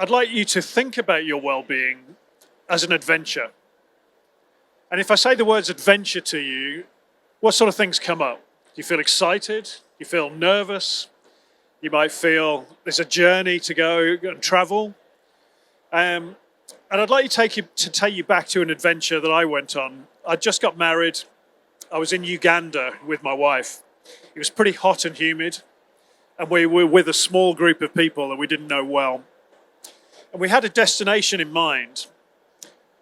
I'd like you to think about your well-being as an adventure. And if I say the words adventure to you, what sort of things come up? Do you feel excited? Do you feel nervous? You might feel there's a journey to go and travel. And I'd like to take you back to an adventure that I went on. I just got married. I was in Uganda with my wife. It was pretty hot and humid, and we were with a small group of people that we didn't know well. And we had a destination in mind,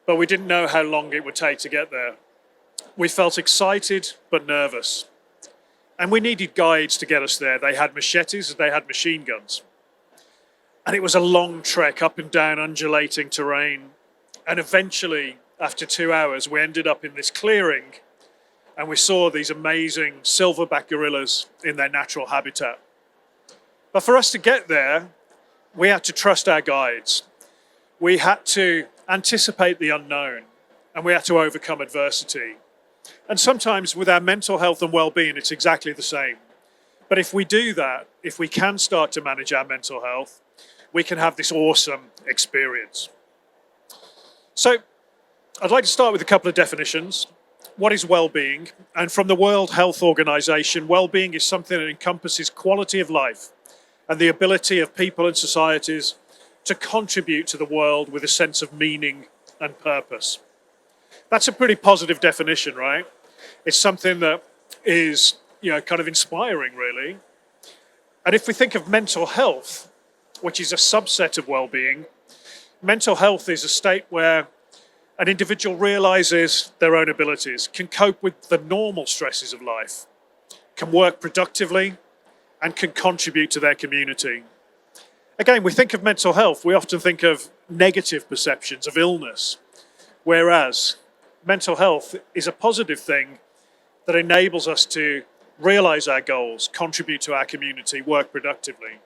but we didn't know how long it would take to get there. We felt excited but nervous, and we needed guides to get us there. They had machetes, they had machine guns. And it was a long trek up and down undulating terrain. And eventually, after 2 hours, we ended up in this clearing, and we saw these amazing silverback gorillas in their natural habitat. But for us to get there, we had to trust our guides. We had to anticipate the unknown, and we had to overcome adversity. And sometimes with our mental health and well-being, it's exactly the same. But if we do that, if we can start to manage our mental health, we can have this awesome experience. So I'd like to start with a couple of definitions. What is well-being? And from the World Health Organization, well-being is something that encompasses quality of life and the ability of people and societies to contribute to the world with a sense of meaning and purpose. That's a pretty positive definition, right? It's something that is, kind of inspiring, really. And if we think of mental health, which is a subset of well-being, mental health is a state where an individual realizes their own abilities, can cope with the normal stresses of life, can work productively, and can contribute to their community. Again, we think of mental health, we often think of negative perceptions of illness, whereas mental health is a positive thing that enables us to realize our goals, contribute to our community, work productively.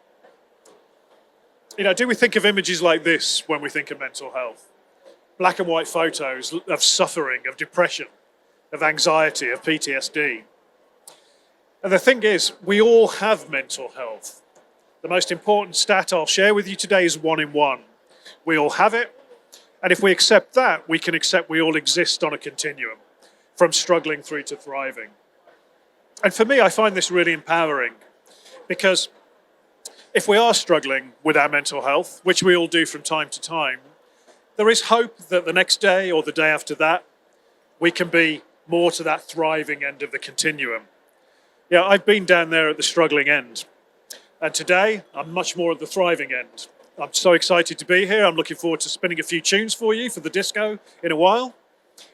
Do we think of images like this when we think of mental health? Black and white photos of suffering, of depression, of anxiety, of PTSD. And the thing is, we all have mental health. The most important stat I'll share with you today is 1 in 1. We all have it, and if we accept that, we can accept we all exist on a continuum, from struggling through to thriving. And for me, I find this really empowering, because if we are struggling with our mental health, which we all do from time to time, there is hope that the next day or the day after that, we can be more to that thriving end of the continuum. Yeah, I've been down there at the struggling end. And today, I'm much more at the thriving end. I'm so excited to be here. I'm looking forward to spinning a few tunes for you for the disco in a while.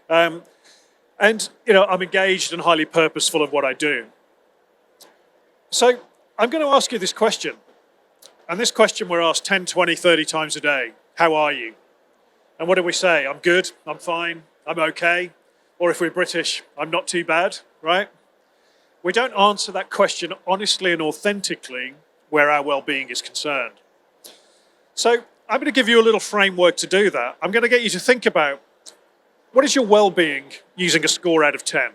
I'm engaged and highly purposeful of what I do. So I'm going to ask you this question. And this question we're asked 10, 20, 30 times a day. How are you? And what do we say? I'm good, I'm fine, I'm okay. Or if we're British, I'm not too bad, right? We don't answer that question honestly and authentically where our well-being is concerned. So I'm going to give you a little framework to do that. I'm going to get you to think about, what is your well-being using a score out of 10?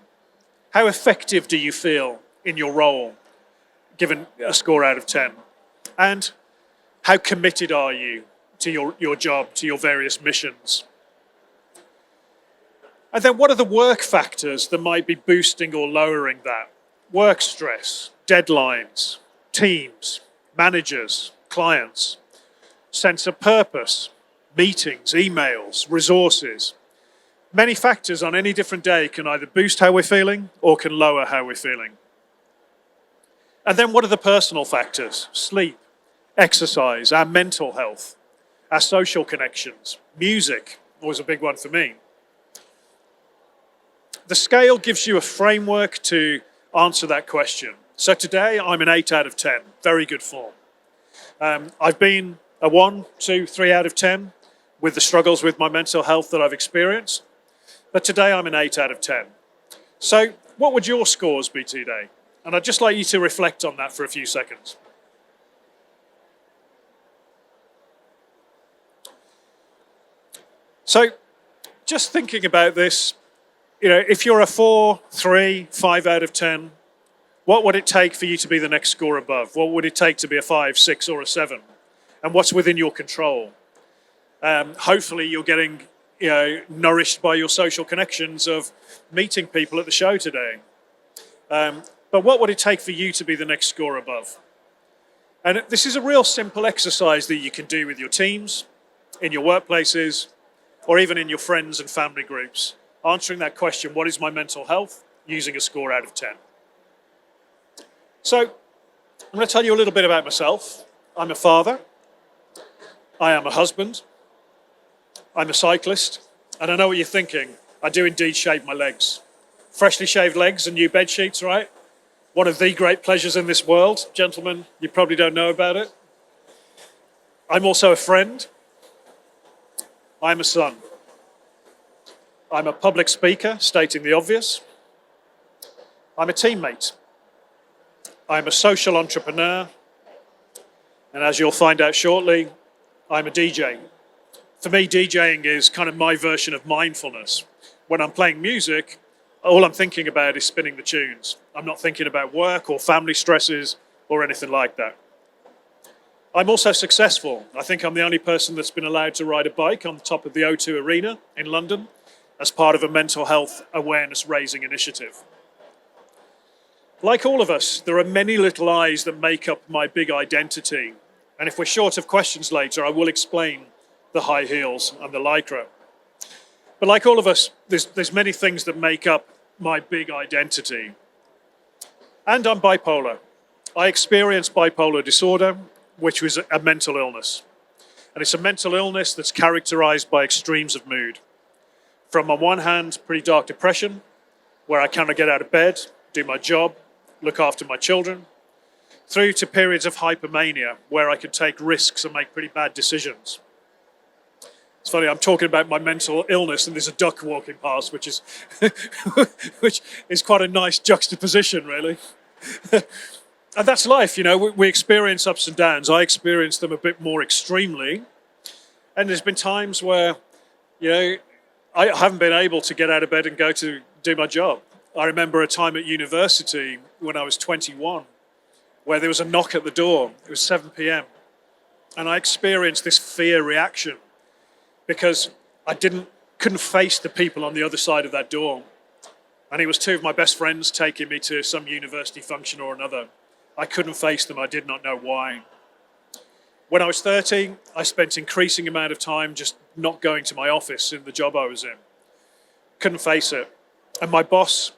How effective do you feel in your role, given a score out of 10? And how committed are you to your job, to your various missions? And then what are the work factors that might be boosting or lowering that? Work stress, deadlines, teams, managers, clients, sense of purpose, meetings, emails, resources. Many factors on any different day can either boost how we're feeling or can lower how we're feeling. And then what are the personal factors? Sleep, exercise, our mental health, our social connections, music, always a big one for me. The scale gives you a framework to answer that question. So today I'm an 8 out of 10, very good form. I've been a 1, 2, 3 out of 10 with the struggles with my mental health that I've experienced. But today I'm an 8 out of 10. So what would your scores be today? And I'd just like you to reflect on that for a few seconds. So just thinking about this, if you're a 4, 3, 5 out of 10, what would it take for you to be the next score above? What would it take to be a 5, 6, or a 7? And what's within your control? Hopefully you're getting nourished by your social connections of meeting people at the show today. But what would it take for you to be the next score above? And this is a real simple exercise that you can do with your teams, in your workplaces, or even in your friends and family groups. Answering that question, what is my mental health, using a score out of 10. So I'm going to tell you a little bit about myself. I'm a father. I am a husband. I'm a cyclist. And I know what you're thinking. I do indeed shave my legs. Freshly shaved legs and new bed sheets, right? One of the great pleasures in this world. Gentlemen, you probably don't know about it. I'm also a friend. I'm a son. I'm a public speaker, stating the obvious. I'm a teammate. I'm a social entrepreneur. And as you'll find out shortly, I'm a DJ. For me, DJing is kind of my version of mindfulness. When I'm playing music, all I'm thinking about is spinning the tunes. I'm not thinking about work or family stresses or anything like that. I'm also successful. I think I'm the only person that's been allowed to ride a bike on the top of the O2 Arena in London as part of a mental health awareness raising initiative. Like all of us, there are many little I's that make up my big identity. And if we're short of questions later, I will explain the high heels and the lycra. But like all of us, there's many things that make up my big identity. And I'm bipolar. I experienced bipolar disorder, which was a mental illness. And it's a mental illness that's characterized by extremes of mood. From on one hand, pretty dark depression, where I cannot get out of bed, do my job, look after my children, through to periods of hypomania, where I can take risks and make pretty bad decisions. It's funny, I'm talking about my mental illness and there's a duck walking past, which is which is quite a nice juxtaposition, really. And that's life, we experience ups and downs. I experience them a bit more extremely. And there's been times where, I haven't been able to get out of bed and go to do my job. I remember a time at university when I was 21, where there was a knock at the door. It was 7 p.m. And I experienced this fear reaction because I couldn't face the people on the other side of that door. And it was two of my best friends taking me to some university function or another. I couldn't face them. I did not know why. When I was 30, I spent increasing amount of time just not going to my office in the job I was in. Couldn't face it. And my boss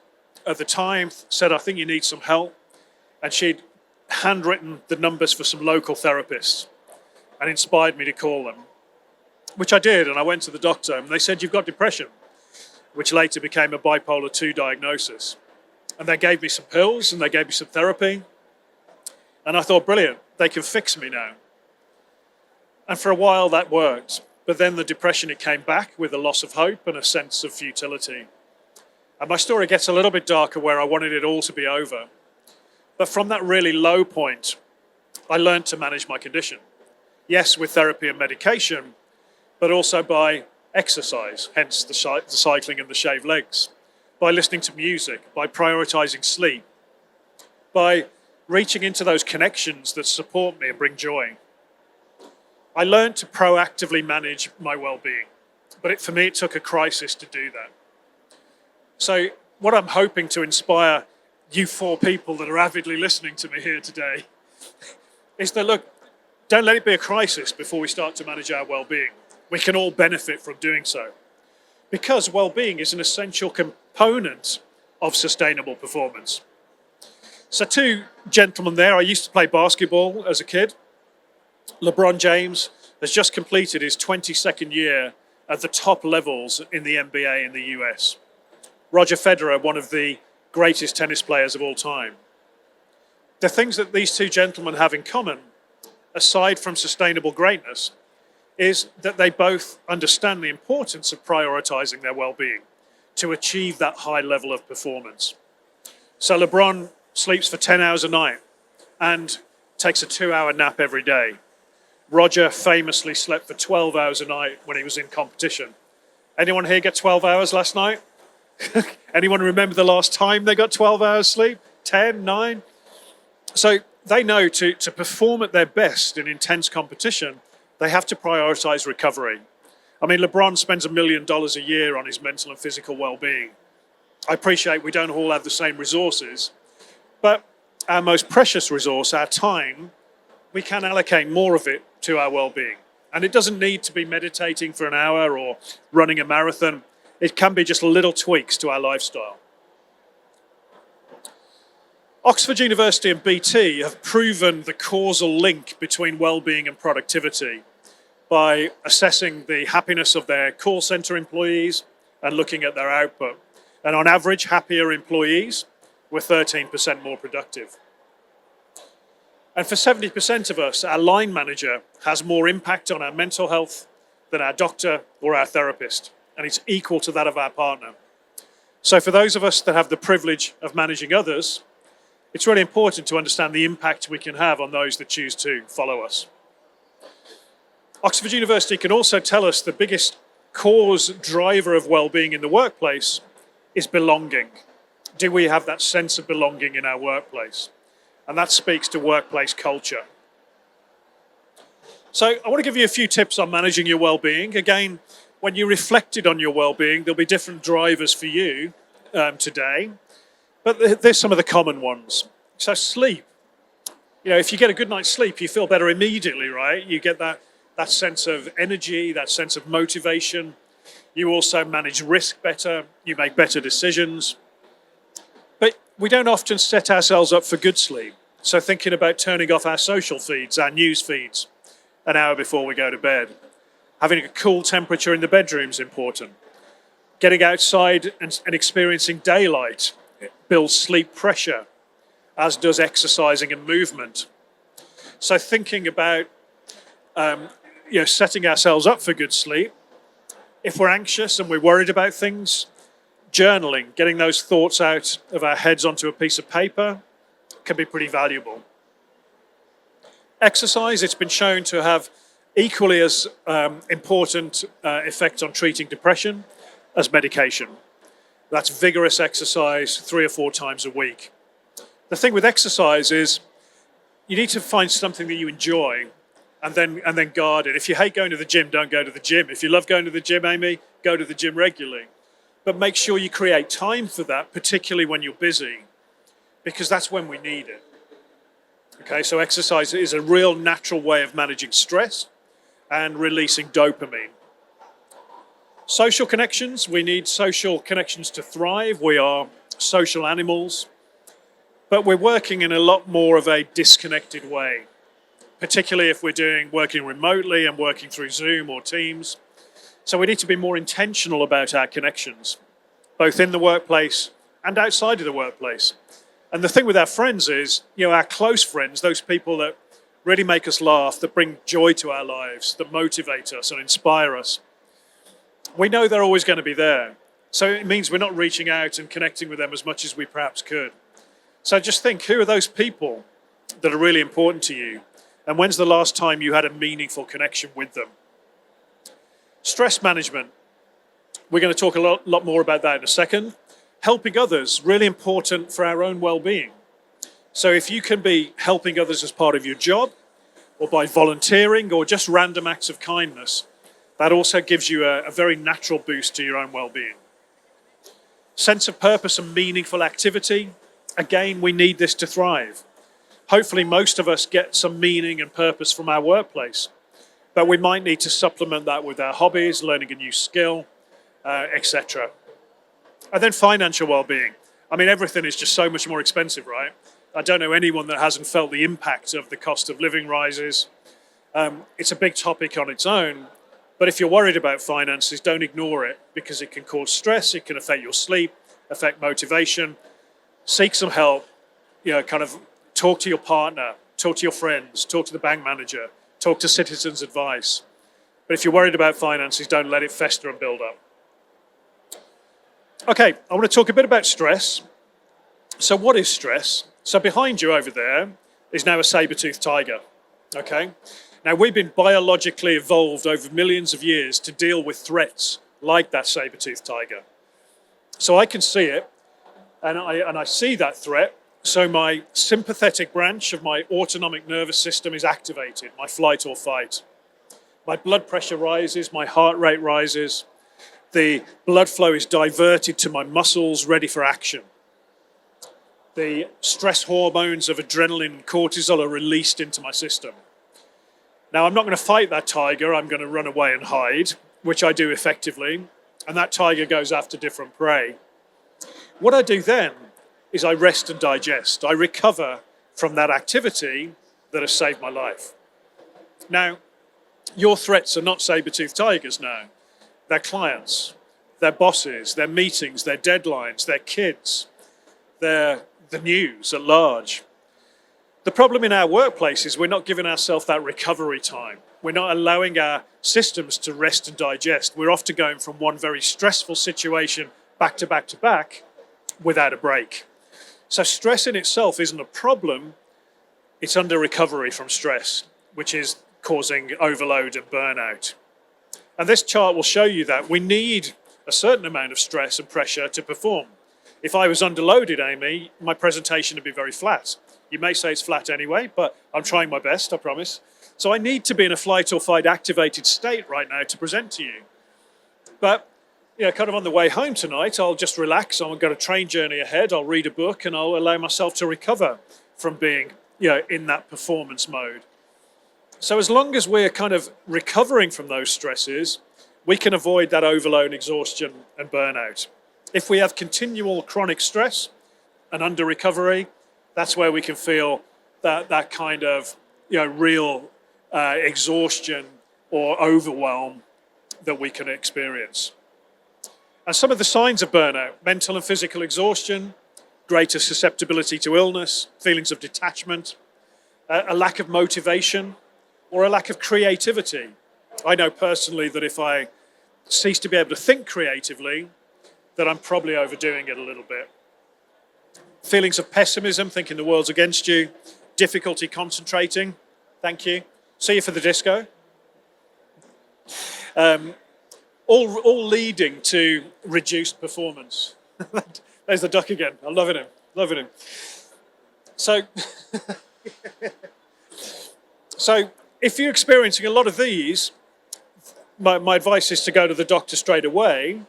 at the time said, I think you need some help. And she'd handwritten the numbers for some local therapists and inspired me to call them, which I did. And I went to the doctor and they said, you've got depression, which later became a bipolar 2 diagnosis. And they gave me some pills and they gave me some therapy. And I thought, brilliant, they can fix me now. And for a while that worked. But then the depression, it came back with a loss of hope and a sense of futility. And my story gets a little bit darker where I wanted it all to be over. But from that really low point, I learned to manage my condition. Yes, with therapy and medication, but also by exercise, hence the cycling and the shaved legs, by listening to music, by prioritizing sleep, by reaching into those connections that support me and bring joy. I learned to proactively manage my well-being, but for me, it took a crisis to do that. So what I'm hoping to inspire you 4 people that are avidly listening to me here today is that, look, don't let it be a crisis before we start to manage our well-being. We can all benefit from doing so because well-being is an essential component of sustainable performance. So 2 gentlemen there, I used to play basketball as a kid. LeBron James has just completed his 22nd year at the top levels in the NBA in the US. Roger Federer, one of the greatest tennis players of all time. The things that these 2 gentlemen have in common, aside from sustainable greatness, is that they both understand the importance of prioritizing their well-being to achieve that high level of performance. So LeBron sleeps for 10 hours a night and takes a 2-hour nap every day. Roger famously slept for 12 hours a night when he was in competition. Anyone here get 12 hours last night? Anyone remember the last time they got 12 hours sleep? 10, 9? So they know to perform at their best in intense competition, they have to prioritize recovery I mean, LeBron spends $1 million a year on his mental and physical well-being. I appreciate we don't all have the same resources, but our most precious resource, our time, we can allocate more of it to our well-being. And it doesn't need to be meditating for an hour or running a marathon. It can be just little tweaks to our lifestyle. Oxford University and BT have proven the causal link between well-being and productivity by assessing the happiness of their call center employees and looking at their output. And on average, happier employees were 13% more productive. And for 70% of us, our line manager has more impact on our mental health than our doctor or our therapist, and it's equal to that of our partner. So for those of us that have the privilege of managing others, it's really important to understand the impact we can have on those that choose to follow us. Oxford University can also tell us the biggest cause driver of well-being in the workplace is belonging. Do we have that sense of belonging in our workplace? And that speaks to workplace culture. So I want to give you a few tips on managing your well-being. Again, when you reflected on your well-being, there'll be different drivers for you today, but there's some of the common ones. So sleep. You know, if you get a good night's sleep, you feel better immediately, right? You get that sense of energy, that sense of motivation. You also manage risk better. You make better decisions. But we don't often set ourselves up for good sleep. So thinking about turning off our social feeds, our news feeds, an hour before we go to bed. Having a cool temperature in the bedroom is important. Getting outside and experiencing daylight builds sleep pressure, as does exercising and movement. So thinking about setting ourselves up for good sleep. If we're anxious and we're worried about things, journaling, getting those thoughts out of our heads onto a piece of paper can be pretty valuable. Exercise, it's been shown to have equally as important effect on treating depression as medication. That's vigorous exercise 3 or 4 times a week. The thing with exercise is you need to find something that you enjoy and then guard it. If you hate going to the gym, don't go to the gym. If you love going to the gym, Amy, go to the gym regularly. But make sure you create time for that, particularly when you're busy, because that's when we need it. Okay, so exercise is a real natural way of managing stress and releasing dopamine. Social connections, we need social connections to thrive. We are social animals, but we're working in a lot more of a disconnected way, particularly if we're working remotely and working through Zoom or Teams. So we need to be more intentional about our connections, both in the workplace and outside of the workplace. And the thing with our friends is, our close friends, those people that really make us laugh, that bring joy to our lives, that motivate us and inspire us, we know they're always going to be there. So it means we're not reaching out and connecting with them as much as we perhaps could. So just think, who are those people that are really important to you? And when's the last time you had a meaningful connection with them? Stress management. We're going to talk a lot more about that in a second. Helping others, really important for our own well-being. So if you can be helping others as part of your job, or by volunteering, or just random acts of kindness, that also gives you a very natural boost to your own well-being. Sense of purpose and meaningful activity. Again, we need this to thrive. Hopefully most of us get some meaning and purpose from our workplace, but we might need to supplement that with our hobbies, learning a new skill, etc. And then financial well-being. I mean, everything is just so much more expensive, right? I don't know anyone that hasn't felt the impact of the cost of living rises. It's a big topic on its own, but if you're worried about finances, don't ignore it, because it can cause stress, it can affect your sleep, affect motivation. Seek some help, kind of talk to your partner, talk to your friends, talk to the bank manager, talk to Citizens Advice. But if you're worried about finances, don't let it fester and build up. Okay, I want to talk a bit about stress. So what is stress? So behind you over there is now a saber-toothed tiger, okay? Now we've been biologically evolved over millions of years to deal with threats like that saber-toothed tiger. So I can see it, and I see that threat, so my sympathetic branch of my autonomic nervous system is activated, my flight or fight. My blood pressure rises, my heart rate rises, the blood flow is diverted to my muscles ready for action. The stress hormones of adrenaline and cortisol are released into my system. Now, I'm not going to fight that tiger, I'm going to run away and hide, which I do effectively, and that tiger goes after different prey. What I do then is I rest and digest. I recover from that activity that has saved my life. Now, your threats are not saber-toothed tigers now. They're clients, they're bosses, they're meetings, they're deadlines, they're kids, they're the news at large. The problem in our workplace is we're not giving ourselves that recovery time. We're not allowing our systems to rest and digest. We're often going from one very stressful situation back to back to back without a break. So stress in itself isn't a problem, it's under recovery from stress, which is causing overload and burnout. And this chart will show you that we need a certain amount of stress and pressure to perform. If I was underloaded, Amy, my presentation would be very flat. You may say it's flat anyway, but I'm trying my best, I promise. So I need to be in a flight or fight activated state right now to present to you. But kind of on the way home tonight, I'll just relax. I've got a train journey ahead. I'll read a book and I'll allow myself to recover from being in that performance mode. So as long as we're kind of recovering from those stresses, we can avoid that overload, exhaustion and burnout. If we have continual chronic stress and under recovery, that's where we can feel that kind of real exhaustion or overwhelm that we can experience. And some of the signs of burnout: mental and physical exhaustion, greater susceptibility to illness, feelings of detachment, a lack of motivation, or a lack of creativity. I know personally that if I cease to be able to think creatively, that I'm probably overdoing it a little bit. Feelings of pessimism, thinking the world's against you, difficulty concentrating, thank you, see you for the disco. All leading to reduced performance. There's the duck again, I'm loving him. So if you're experiencing a lot of these, my advice is to go to the doctor straight away,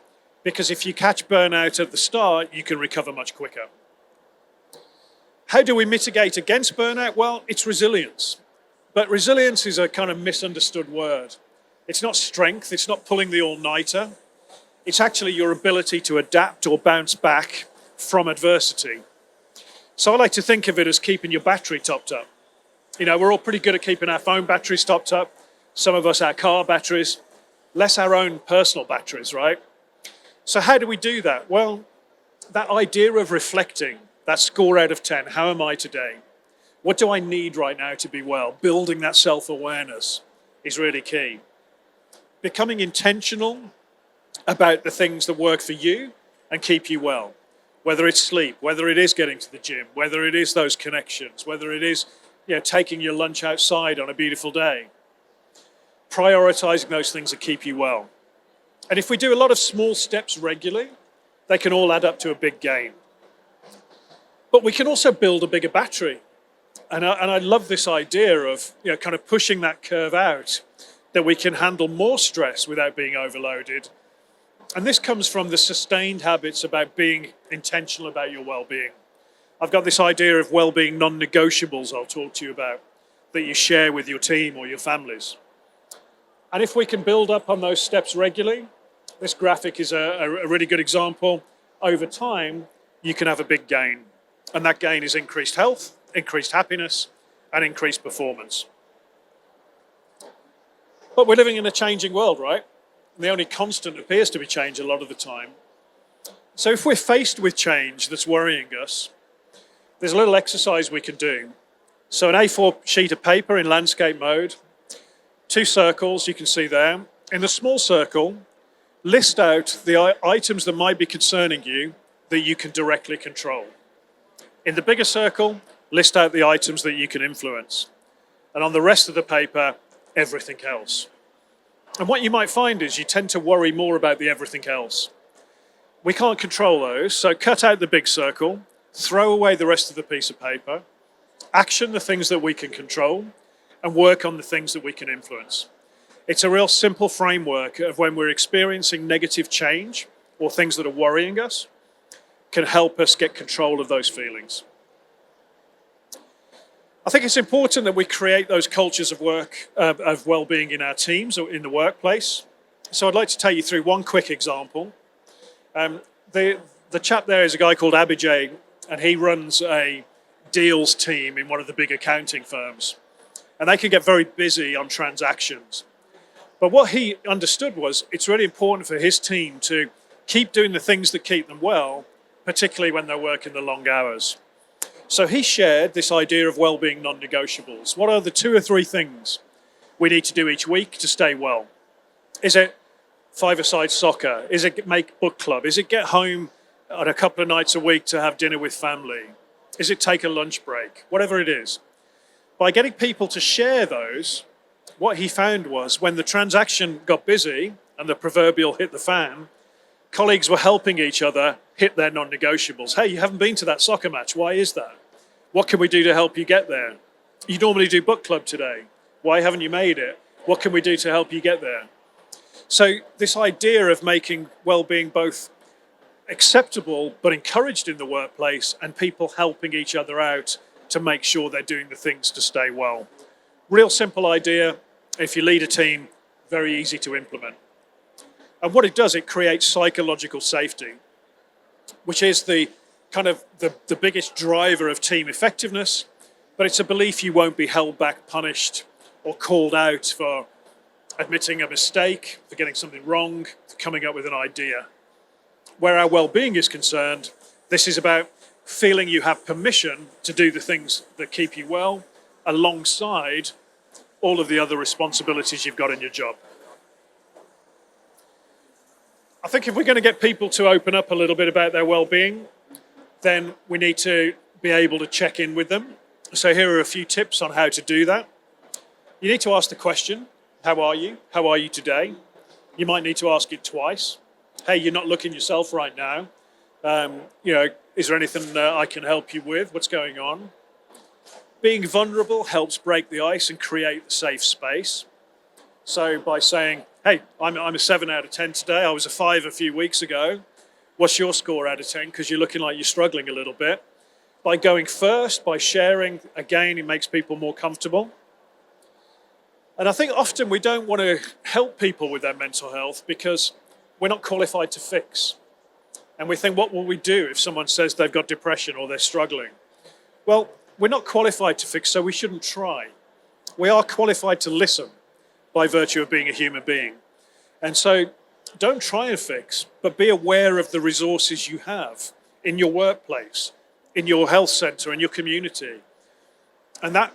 because if you catch burnout at the start, you can recover much quicker. How do we mitigate against burnout? Well, it's resilience. But resilience is a kind of misunderstood word. It's not strength, it's not pulling the all-nighter. It's actually your ability to adapt or bounce back from adversity. So I like to think of it as keeping your battery topped up. We're all pretty good at keeping our phone batteries topped up. Some of us, our car batteries, less our own personal batteries, right? So how do we do that? Well, that idea of reflecting, that score out of 10, how am I today? What do I need right now to be well? Building that self-awareness is really key. Becoming intentional about the things that work for you and keep you well. Whether it's sleep, whether it is getting to the gym, whether it is those connections, whether it is taking your lunch outside on a beautiful day. Prioritizing those things that keep you well. And if we do a lot of small steps regularly, they can all add up to a big gain. But we can also build a bigger battery. And I love this idea of kind of pushing that curve out, that we can handle more stress without being overloaded. And this comes from the sustained habits about being intentional about your well-being. I've got this idea of well-being non-negotiables I'll talk to you about, that you share with your team or your families. And if we can build up on those steps regularly, this graphic is a really good example. Over time, you can have a big gain. And that gain is increased health, increased happiness, and increased performance. But we're living in a changing world, right? And the only constant appears to be change a lot of the time. So if we're faced with change that's worrying us, there's a little exercise we can do. So an A4 sheet of paper in landscape mode, 2 circles you can see there. In the small circle, list out the items that might be concerning you that you can directly control. In the bigger circle, list out the items that you can influence. And on the rest of the paper, everything else. And what you might find is you tend to worry more about the everything else. We can't control those, so cut out the big circle, throw away the rest of the piece of paper, action the things that we can control, and work on the things that we can influence. It's a real simple framework of when we're experiencing negative change or things that are worrying us, can help us get control of those feelings. I think it's important that we create those cultures of work, of well-being in our teams or in the workplace. So I'd like to take you through one quick example. The chap there is a guy called Abhijay, and he runs a deals team in one of the big accounting firms. And they can get very busy on transactions. But what he understood was it's really important for his team to keep doing the things that keep them well, particularly when they're working the long hours. So he shared this idea of well-being non-negotiables. What are the 2 or 3 things we need to do each week to stay well? Is it 5-a-side soccer? Is it make book club? Is it get home on a couple of nights a week to have dinner with family? Is it take a lunch break? Whatever it is. By getting people to share those, what he found was when the transaction got busy and the proverbial hit the fan, colleagues were helping each other hit their non-negotiables. Hey, you haven't been to that soccer match. Why is that? What can we do to help you get there? You normally do book club today. Why haven't you made it? What can we do to help you get there? So this idea of making well-being both acceptable but encouraged in the workplace and people helping each other out to make sure they're doing the things to stay well. Real simple idea. If you lead a team, very easy to implement. And what it does, it creates psychological safety, which is the biggest driver of team effectiveness, but it's a belief you won't be held back, punished, or called out for admitting a mistake, for getting something wrong, for coming up with an idea. Where our well-being is concerned, this is about feeling you have permission to do the things that keep you well, alongside all of the other responsibilities you've got in your job. I think if we're going to get people to open up a little bit about their well-being, then we need to be able to check in with them. So here are a few tips on how to do that. You need to ask the question, how are you? How are you today? You might need to ask it twice. Hey, you're not looking yourself right now. Is there anything I can help you with? What's going on? Being vulnerable helps break the ice and create a safe space. So by saying, hey, I'm a 7 out of 10 today. I was a 5 a few weeks ago. What's your score out of 10? Because you're looking like you're struggling a little bit. By going first, by sharing, again, it makes people more comfortable. And I think often we don't want to help people with their mental health because we're not qualified to fix. And we think, what will we do if someone says they've got depression or they're struggling? Well, we're not qualified to fix, so we shouldn't try. We are qualified to listen by virtue of being a human being. And so don't try and fix, but be aware of the resources you have in your workplace, in your health center, in your community. And that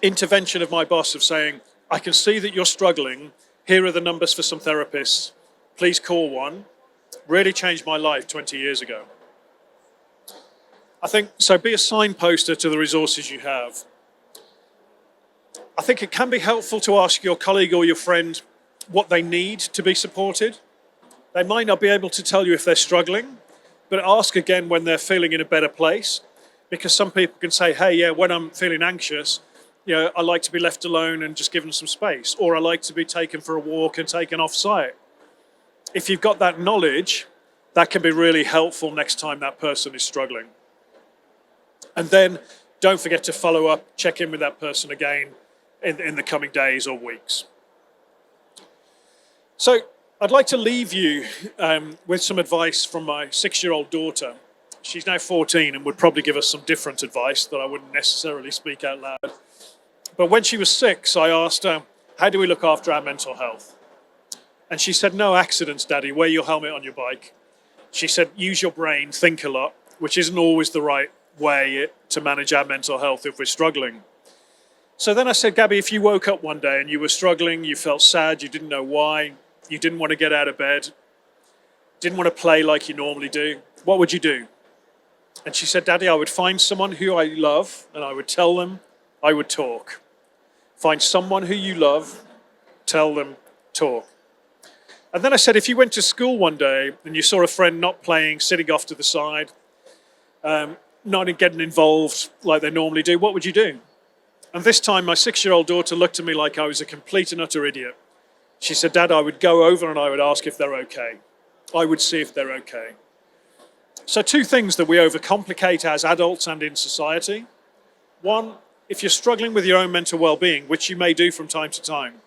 intervention of my boss of saying, I can see that you're struggling. Here are the numbers for some therapists. Please call one. Really changed my life 20 years ago. I think, so be a signposter to the resources you have. I think it can be helpful to ask your colleague or your friend what they need to be supported. They might not be able to tell you if they're struggling, but ask again when they're feeling in a better place, because some people can say, hey, yeah, when I'm feeling anxious, I like to be left alone and just given some space, or I like to be taken for a walk and taken off site. If you've got that knowledge, that can be really helpful next time that person is struggling. And then don't forget to follow up, check in with that person again in the coming days or weeks. So I'd like to leave you with some advice from my 6-year-old daughter. She's now 14 and would probably give us some different advice that I wouldn't necessarily speak out loud. But when she was 6, I asked her, how do we look after our mental health? And she said, no accidents, Daddy, wear your helmet on your bike. She said, use your brain, think a lot, which isn't always the right way to manage our mental health if we're struggling. So then I said, Gabby, if you woke up one day and you were struggling, you felt sad, you didn't know why, you didn't want to get out of bed, didn't want to play like you normally do, what would you do? And she said, Daddy, I would find someone who I love and I would tell them I would talk. Find someone who you love, tell them, talk. And then I said, if you went to school one day and you saw a friend not playing, sitting off to the side, not getting involved like they normally do, what would you do? And this time my 6-year-old daughter looked at me like I was a complete and utter idiot. She said, "Dad, I would go over and I would ask if they're okay. I would see if they're okay." So 2 things that we overcomplicate as adults and in society. One, if you're struggling with your own mental well-being, which you may do from time to time,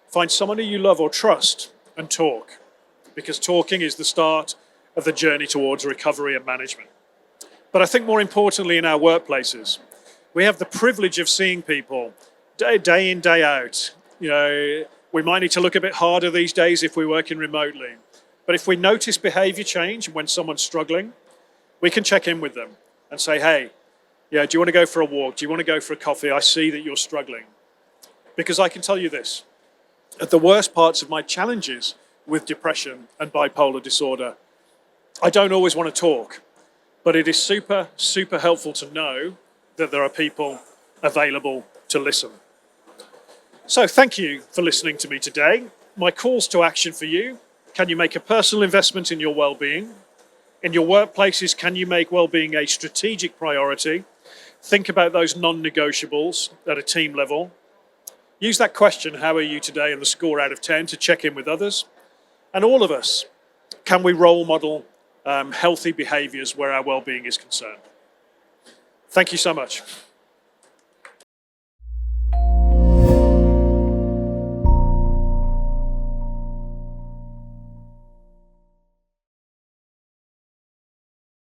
find someone who you love or trust and talk, because talking is the start of the journey towards recovery and management. But I think more importantly, in our workplaces, we have the privilege of seeing people day in, day out. We might need to look a bit harder these days if we're working remotely. But if we notice behavior change when someone's struggling, we can check in with them and say, "Hey, do you want to go for a walk? Do you want to go for a coffee? I see that you're struggling." Because I can tell you this, at the worst parts of my challenges with depression and bipolar disorder, I don't always want to talk, but it is super, super helpful to know that there are people available to listen. So thank you for listening to me today. My calls to action for you: can you make a personal investment in your well-being? In your workplaces, can you make well-being a strategic priority? Think about those non-negotiables at a team level. Use that question, "How are you today?" and the score out of 10 to check in with others. And all of us, can we role model healthy behaviors where our well-being is concerned? Thank you so much.